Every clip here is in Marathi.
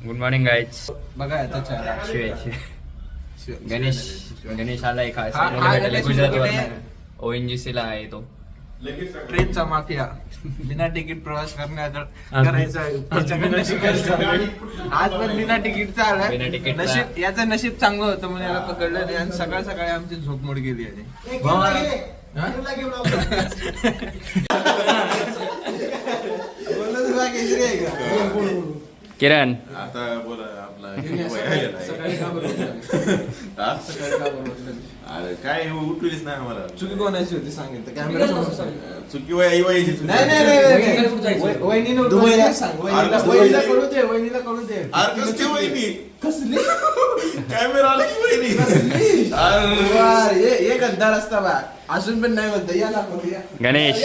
Good morning guys. बघा त्याच्या गणेश आलाय का ONGC ला आहे तो. ट्रेनचा माफिया बिना तिकीट प्रवास करायचा आज पण बिना तिकीटचा आलाय. बिना तिकीटचा. नशीब याचं नशीब चांगलं होतं म्हणून याला पकडलं नाही आणि सकाळ सकाळी आमची झोप मोड गेली आहे. किरण आता बोला आपला अरे काय उठलीच नाही आम्हाला. चुकी कोणाची होती सांगितलं कॅमेरा चुकी वयाची वहिनीला कळू दे, वहिनीला कळू दे. कसली वहिनी कसली कॅमेरा आला की वहिनी हे गद्दार असता बा अजून पण नाही म्हणत या दाखवतो या. गणेश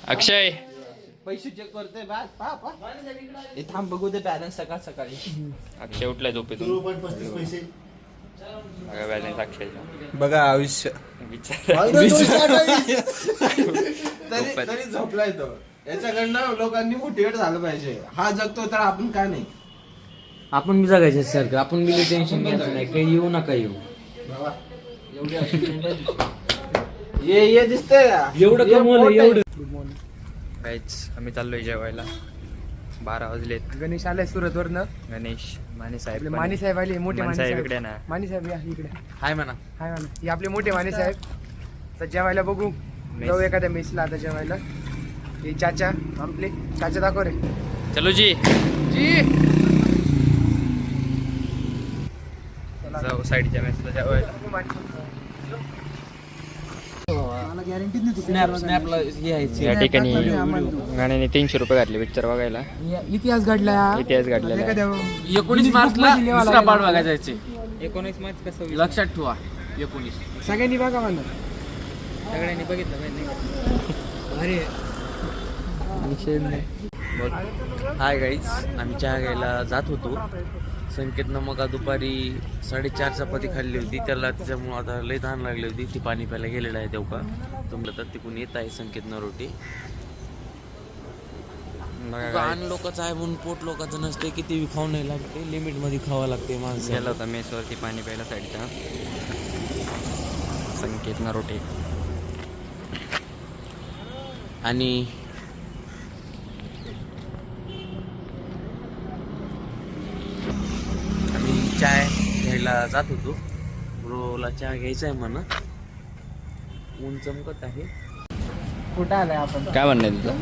अक्षय पैसे चेक करते बा हे थांब बघू दे बॅलन्स सकाळ सकाळी. अक्षय उठलाय झोपेतून. 35 पैसे बघा बॅलन्स अक्षयचा. बघा आयुष्य तरी झोपलाय तो. याच्याकडनं लोकांनी मोटिवेट झालं पाहिजे. हा जगतो तर आपण काय नाही. आपण बी जगायचं सर. आपण बी टेन्शन घ्यायचं नाही. काही येऊ नका येऊ. ये दिसतंय एवढं कमवलं एवढं. गाईज आम्ही चाललोय जेवायला. 12 वाजलेत. गणेश आलाय सुरत वरनं. गणेश माने साहेब माने साहेब आले. मोठे माने साहेब साहेब इकडे ना. माने साहेब या इकडे. हाय म्हणा. हाय म्हणा. हे आपले मोठे माने साहेब. तर जेवायला बघू जाऊ एखाद्या मेसला आता जेवायला. हे चाचा आपले चाचा दाखव रे. चलो जी जी जाऊ साईडच्या मेसला जेवायला. स्नॅपला हे आहे. या ठिकाणी गाण्याने 300 रुपये घातले पिक्चर बघायला. इतिहास घडला. इतिहास घडलेला आहे. 19 मार्चला दुसरा पार्ट बघायला जायचे. 19 मार्च कसं लक्षात ठेवा. 19 सगळ्यांनी बघा म्हणा. सगळ्यांनी बघितलं पाहिजे. हाय गाईज, आम्ही चहा घ्यायला जात होतो. संकेतनं मग दुपारी 4:30 चपाती खाल्ली होती. त्याच्यामुळे आता लय तहान लागली होती. ती पाणी प्यायला गेलेलं आहे तेव्हा तुमलं तर तिकून येत आहे संकेतनं रोटी. लहान लोकांचं आहे म्हणून पोट लोकांचं नसते. किती खाऊ नाही लागते. लिमिटमध्ये खावं लागते माणसं. गेला होता मेसवरती पाणी प्यायला साईडचा. संकेत नरोटे आणि चाय घ्यायला जात होतो. ब्रोला चहा घ्यायचा आहे म्हणा. ऊन चमकत आहे. कुठं आलाय आपण. काय म्हणणं आहे तुझं.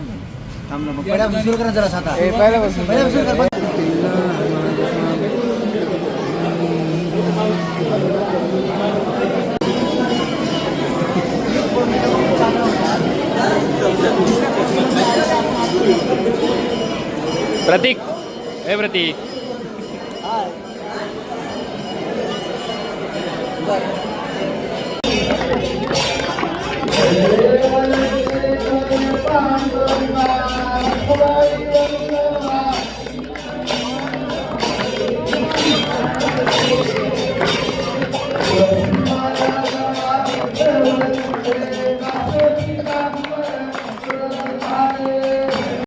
प्रतीक हे प्रतीक